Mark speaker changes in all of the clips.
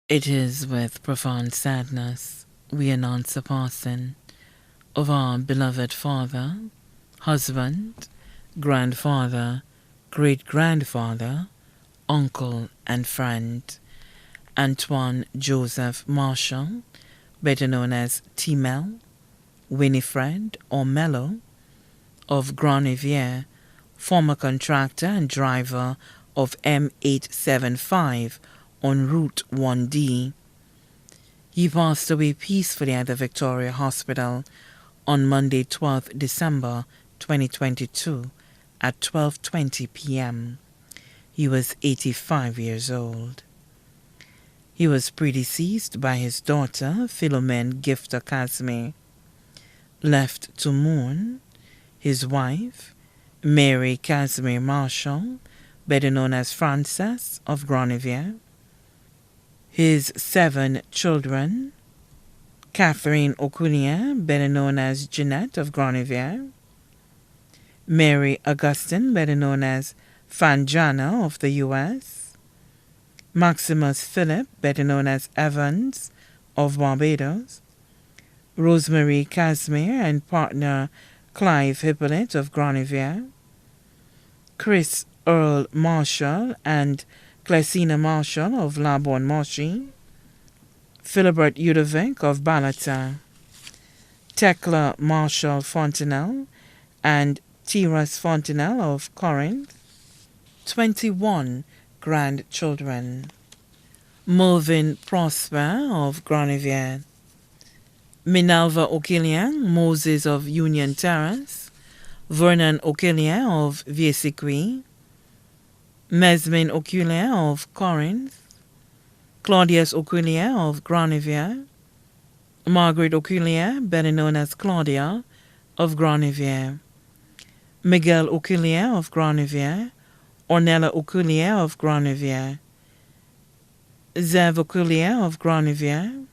Speaker 1: It is with profound sadness we announce the passing of our beloved father, husband, grandfather, great-grandfather, uncle and friend, Antoine Joseph Marshall, better known as T-Mel, Winifred or Mello, of Grand Riviere, former contractor and driver of M875 on Route 1D. He passed away peacefully at the Victoria Hospital on Monday, 12th December 2022 at 12:20 p.m. He was 85 years old. He was predeceased by his daughter, Philomene Gifter Casimir. Left to mourn, his wife, Mary Casimir Marshall, better known as Frances of Grand Riviere, his 7 children, Catherine Oculier, better known as Jeanette of Grand Riviere, Mary Augustine, better known as Fanjana of the U.S., Maximus Philip, better known as Evans of Barbados, Rosemary Casimir and partner Clive Hippolyte of Grand Riviere, Chris Earl Marshall and Clesina Marshall of Labourne Monchy, Philibert Udovic of Balata, Tekla Marshall Fontenelle and Tiras Fontenelle of Corinth, 21 grandchildren, Mervyn Prosper of Grand Riviere, Minerva Oquilien Moses of Union Terrace, Vernon Oquilien of Vieux-Sequi, Mesmin Oquilien of Corinth, Claudius Oquilien of Grand Riviere, Margaret Oquilien, better known as Claudia, of Grand Riviere, Miguel Oquilien of Grand Riviere, Ornella Oquilien of Grand Riviere, Zev Oquilien of Grand Riviere,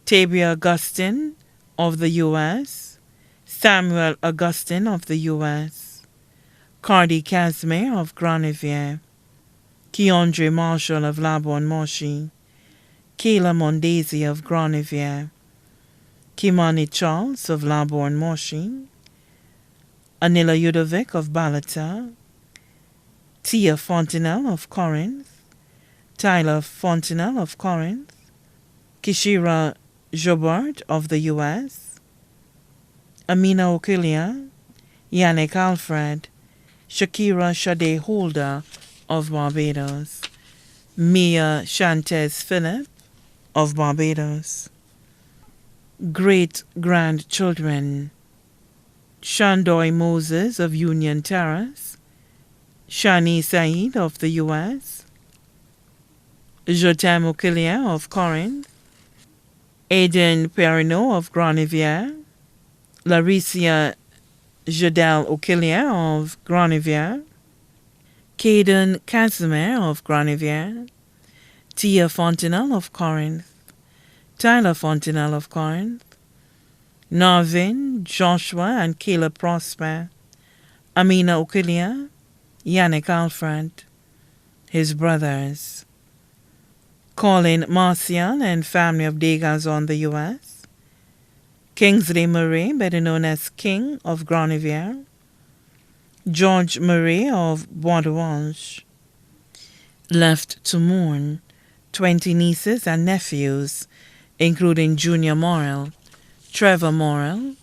Speaker 1: Tabia Augustine of the U.S., Samuel Augustine of the U.S., Cardi Casimir of Grand Riviere, Keandre Marshall of Labourne Monchy, Kayla Mondesi of Grand Riviere, Kimani Charles of Labourne Monchy, Anila Udovic of Balata, Tia Fontenelle of Corinth, Tyler Fontenelle of Corinth, Kishira Jobert of the U.S., Amina Oquilia, Yannick Alfred, Shakira Sade Holder of Barbados, Mia Shantez Philip of Barbados. Great-grandchildren, Shandoy Moses of Union Terrace, Shani Said of the U.S., Jotam Oquilien of Corinth, Aiden Perrineau of Grand Riviere, Laricia Jadel Oquilien of Grand Riviere, Caden Casimir of Grand Riviere, Tia Fontenelle of Corinth, Tyler Fontenelle of Corinth, Narvin, Joshua and Caleb Prosper, Amina Oquilia, Yannick Alfred, his brothers, Colin Marcial and family of Degazon, the U.S., Kingsley Murray, better known as King of Grand Riviere, George Murray of Bois de Wange. Left to mourn, 20 nieces and nephews, including Junior Morrell, Trevor Morrell,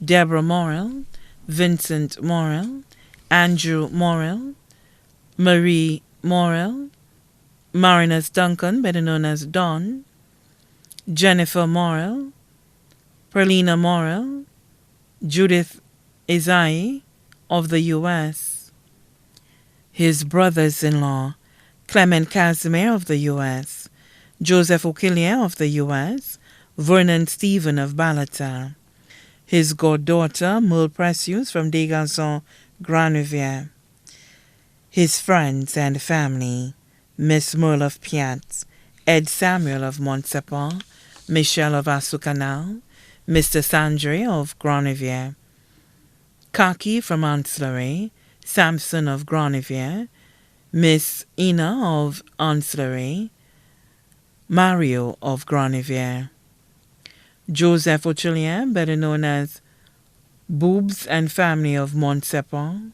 Speaker 1: Deborah Morrell, Vincent Morrell, Andrew Morrell, Marie Morrell, Marinus Duncan, better known as Don, Jennifer Morrell, Perlina Morrell, Judith Isai of the U.S., his brothers-in-law, Clement Casimir of the U.S., Joseph Oquilien of the U.S., Vernon Stephen of Balata, his goddaughter, Merle Precious from Degazon, Grand Riviere, his friends and family, Miss Merle of Piat, Ed Samuel of Montsepin, Michelle of Asucanal, Mr. Sandre of Grand Riviere, Kaki from Ancillary, Samson of Grand Riviere, Miss Ina of Ancillary, Mario of Graniviere, Joseph Ochilien, better known as Boobs and family of Montsepon,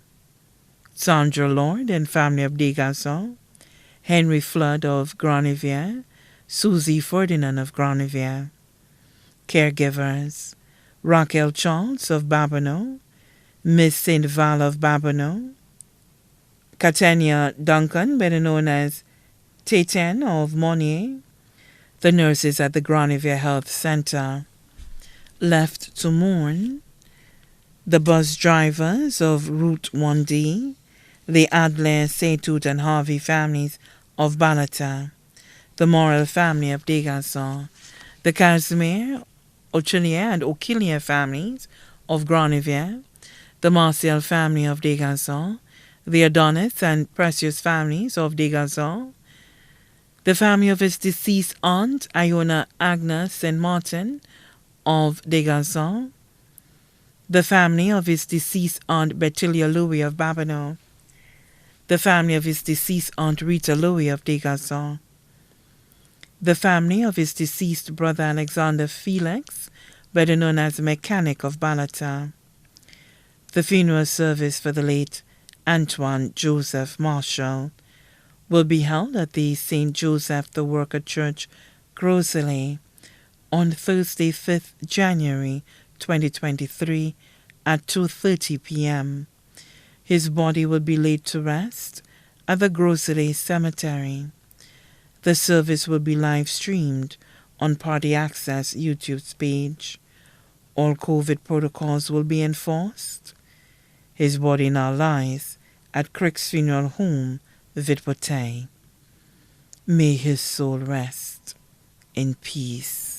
Speaker 1: Sandra Lord and family of Degasson, Henry Flood of Graniviere, Susie Ferdinand of Graniviere. Caregivers: Raquel Charles of Babonneau, Miss St. Val of Babonneau, Catania Duncan, better known as Téten of Monnier, the nurses at the Graniviere Health Center. Left to mourn: the bus drivers of Route 1D, the Adler, Seytout, and Harvey families of Balata, the Morel family of Degasson, the Casimir, Ochilien, and O'Killier families of Graniviere, the Martial family of Degasson, the Adonis and Precious families of Degasson, the family of his deceased aunt, Iona Agnes St. Martin of Degasson, the family of his deceased aunt, Bettilia Louis of Babonneau, the family of his deceased aunt, Rita Louis of Degasson, the family of his deceased brother, Alexander Felix, better known as the Mechanic of Balata. The funeral service for the late Antoine Joseph Marshall will be held at the St. Joseph the Worker Church, Grosley, on Thursday, 5th January 2023 at 2:30 p.m. His body will be laid to rest at the Grosley Cemetery. The service will be live-streamed on Party Access YouTube's page. All COVID protocols will be enforced. His body now lies at Crick's Funeral Home, Vitpote. May his soul rest in peace.